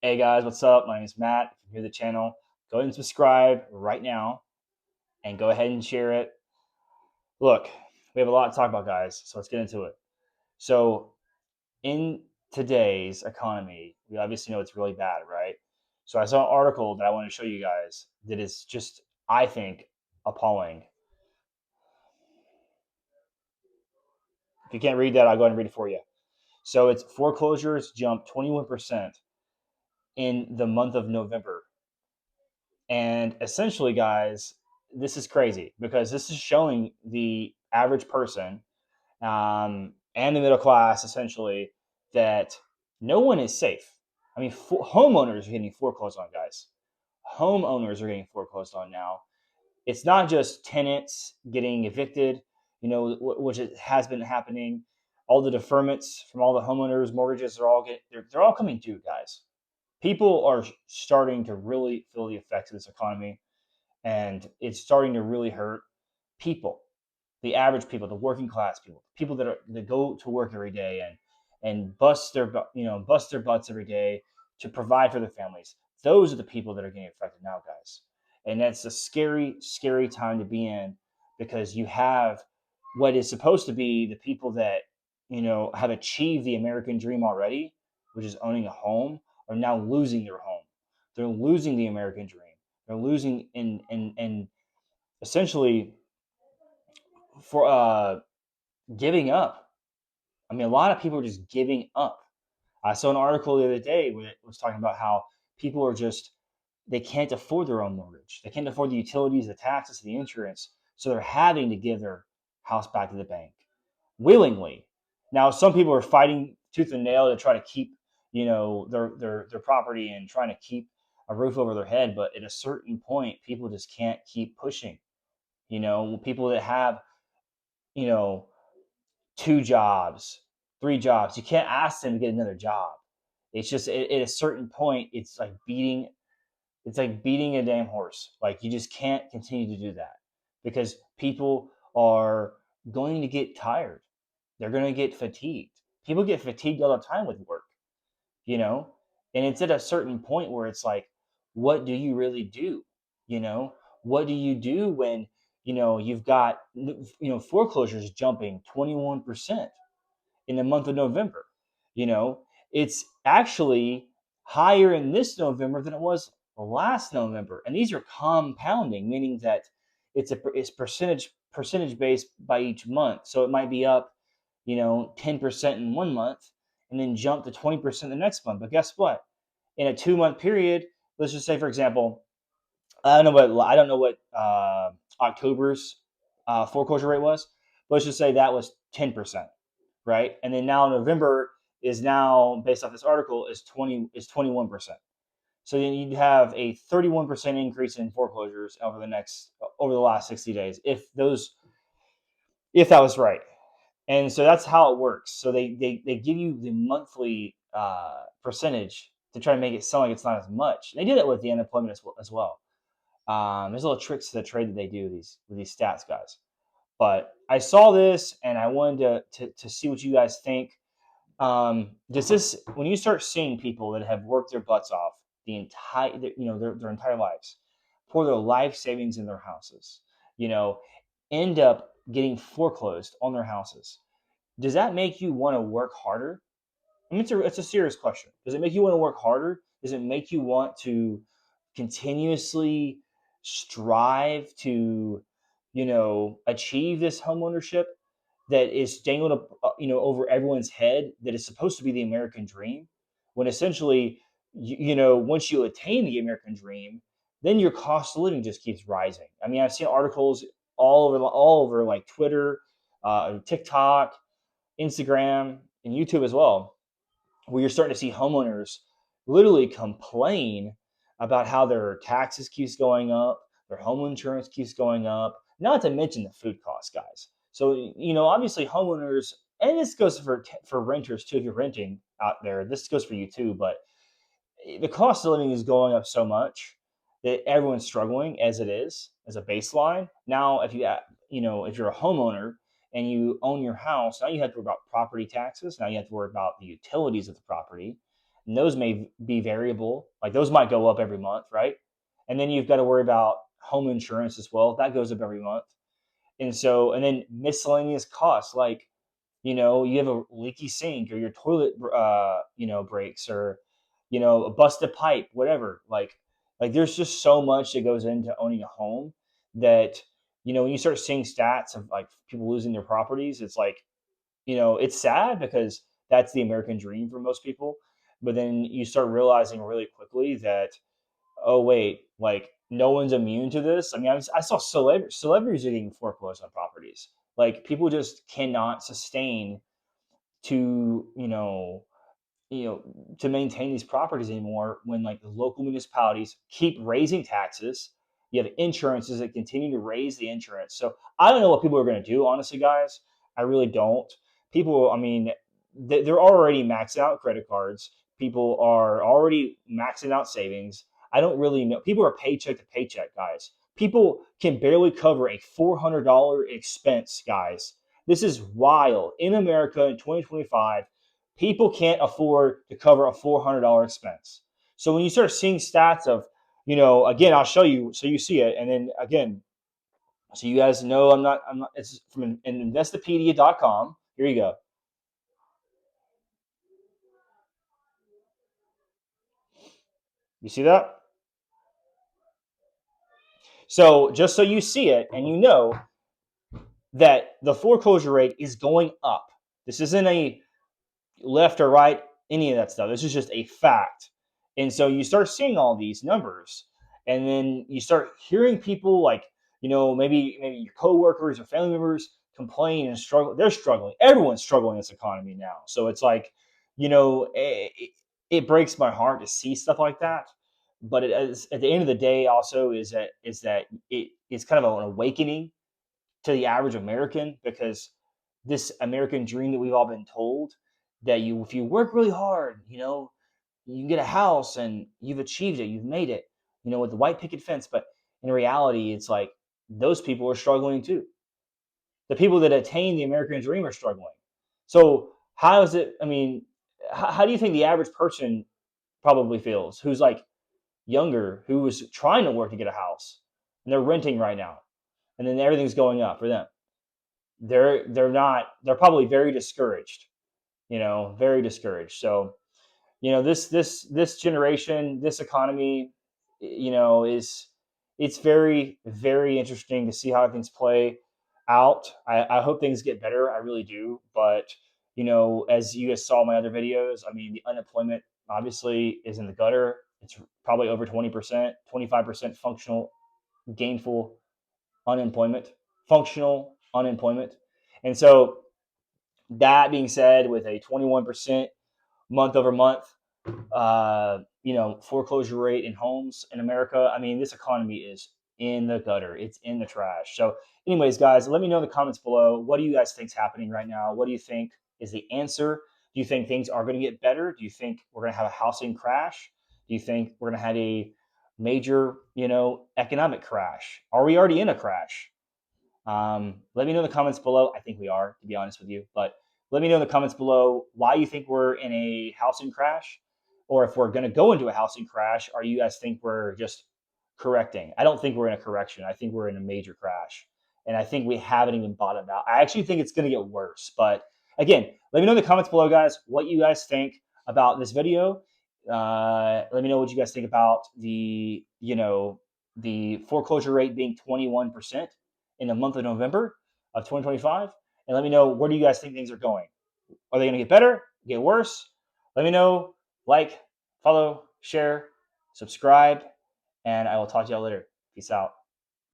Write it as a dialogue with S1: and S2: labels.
S1: Hey guys, what's up? My name is Matt. If you're new to the channel, go ahead and subscribe right now and go ahead and share it. Look, we have a lot to talk about, guys, so let's get into it. So, in today's economy, we obviously know it's really bad, right? So, I saw an article that I want to show you guys that is just, I think, appalling. If you can't read that, I'll go ahead and read it for you. So, it's foreclosures jumped 21% in the month of November. And essentially, guys, this is crazy because this is showing the average person and the middle class essentially that no one is safe. I mean, homeowners are getting foreclosed on, guys. Homeowners are getting foreclosed on now. It's not just tenants getting evicted, which it has been happening. All the deferments from all the homeowners' mortgages are they're all coming due, guys. People are starting to really feel the effects of this economy, and it's starting to really hurt people, the average people, the working class people, people that go to work every day and bust their butts every day to provide for their families. Those are the people that are getting affected now, guys. And that's a scary, scary time to be in because you have what is supposed to be the people that have achieved the American dream already, which is owning a home, are now losing their home. They're losing the American dream. They're losing in essentially for giving up. I mean, a lot of people are just giving up. I saw an article the other day where it was talking about how people are just they can't afford their own mortgage. They can't afford the utilities, the taxes, the insurance, so they're having to give their house back to the bank willingly. Now, some people are fighting tooth and nail to try to keep their property and trying to keep a roof over their head, but at a certain point, people just can't keep pushing. People that have you know two jobs, three jobs. You can't ask them to get another job. It's just at a certain point, it's like beating a damn horse. Like you just can't continue to do that because people are going to get tired. They're going to get fatigued. People get fatigued all the time with work, you know, and it's at a certain point where it's like, what do you really do? You know, what do you do when you've got foreclosures jumping 21% in the month of November. You know, it's actually higher in this November than it was last November, and these are compounding, meaning that it's percentage based by each month. So it might be up, 10% in one month, and then jump to 20% the next month. But guess what? In a 2 month period, let's just say, for example, I don't know what October's foreclosure rate was. But let's just say that was 10%, right? And then now November is now based off this article is 21%. So then you'd have a 31% increase in foreclosures over the last 60 days if that was right. And so that's how it works. So they give you the monthly percentage to try to make it sound like it's not as much. They do that with the unemployment as well. There's little tricks to the trade that they do with these stats, guys. But I saw this and I wanted to see what you guys think. Does this when you start seeing people that have worked their butts off their entire lives, pour their life savings in their houses, you know, end up getting foreclosed on their houses? Does that make you want to work harder? I mean, it's a serious question. Does it make you want to work harder? Does it make you want to continuously strive to, achieve this home ownership that is dangled up, over everyone's head that is supposed to be the American dream? When essentially, once you attain the American dream, then your cost of living just keeps rising. I mean, I've seen articles all over like Twitter, TikTok, Instagram, and YouTube as well, where you're starting to see homeowners literally complain about how their taxes keeps going up, their home insurance keeps going up, not to mention the food costs, guys. So, obviously homeowners, and this goes for renters too, if you're renting out there, this goes for you too, but the cost of living is going up so much that everyone's struggling as it is as a baseline. Now, if you're a homeowner and you own your house, now you have to worry about property taxes. Now you have to worry about the utilities of the property. and those may be variable. Like those might go up every month, right? And then you've got to worry about home insurance as well. That goes up every month. And so, and then miscellaneous costs like, you have a leaky sink or your toilet, breaks, or, a busted pipe, whatever. Like there's just so much that goes into owning a home that, when you start seeing stats of like people losing their properties, it's like, it's sad because that's the American dream for most people. But then you start realizing really quickly that, oh wait, like no one's immune to this. I mean, I saw celebrities getting foreclosed on properties. Like people just cannot sustain to you know to maintain these properties anymore when like the local municipalities keep raising taxes. You have insurances that continue to raise the insurance. So I don't know what people are going to do, honestly, guys. I really don't. People, I mean, they're already maxing out credit cards. People are already maxing out savings. I don't really know. People are paycheck to paycheck, guys. People can barely cover a $400 expense, guys. This is wild. In America in 2025, people can't afford to cover a $400 expense. So when you start seeing stats of, again, I'll show you so you see it, and then again, so you guys know I'm not. It's from Investopedia.com. Here you go. You see that? So just so you see it, and you know that the foreclosure rate is going up. This isn't a left or right, any of that stuff. This is just a fact. And so you start seeing all these numbers, and then you start hearing people like, maybe your coworkers or family members complain and struggle. They're struggling. Everyone's struggling in this economy now. So it's like, it breaks my heart to see stuff like that. But at the end of the day, also is that it's kind of an awakening to the average American, because this American dream that we've all been told that if you work really hard, you can get a house and you've achieved it, you've made it, with the white picket fence. But in reality, it's like those people are struggling too. The people that attain the American dream are struggling. So how is it? I mean, how do you think the average person probably feels who's like younger, who was trying to work to get a house and they're renting right now, and then everything's going up for them? They're probably very discouraged, very discouraged. So, this generation, this economy, is it's very, very interesting to see how things play out. I hope things get better. I really do. But, as you guys saw my other videos, I mean, the unemployment obviously is in the gutter. It's probably over 20%, 25% functional, gainful unemployment, functional unemployment. And so, that being said, with a 21% month over month, foreclosure rate in homes in America, I mean, this economy is in the gutter. It's in the trash. So, anyways, guys, let me know in the comments below. What do you guys think is happening right now? What do you think is the answer? Do you think things are going to get better? Do you think we're going to have a housing crash? Do you think we're going to have a major, economic crash? Are we already in a crash? Let me know in the comments below. I think we are, to be honest with you. But let me know in the comments below why you think we're in a housing crash, or if we're going to go into a housing crash, or you guys think we're just correcting. I don't think we're in a correction. I think we're in a major crash. And I think we haven't even bottomed out. I actually think it's going to get worse. But again, let me know in the comments below, guys, what you guys think about this video. Let me know what you guys think about the foreclosure rate being 21% in the month of November of 2025. And let me know, where do you guys think things are going? Are they going to get better, get worse? Let me know. Like, follow, share, subscribe, and I will talk to y'all later. Peace out.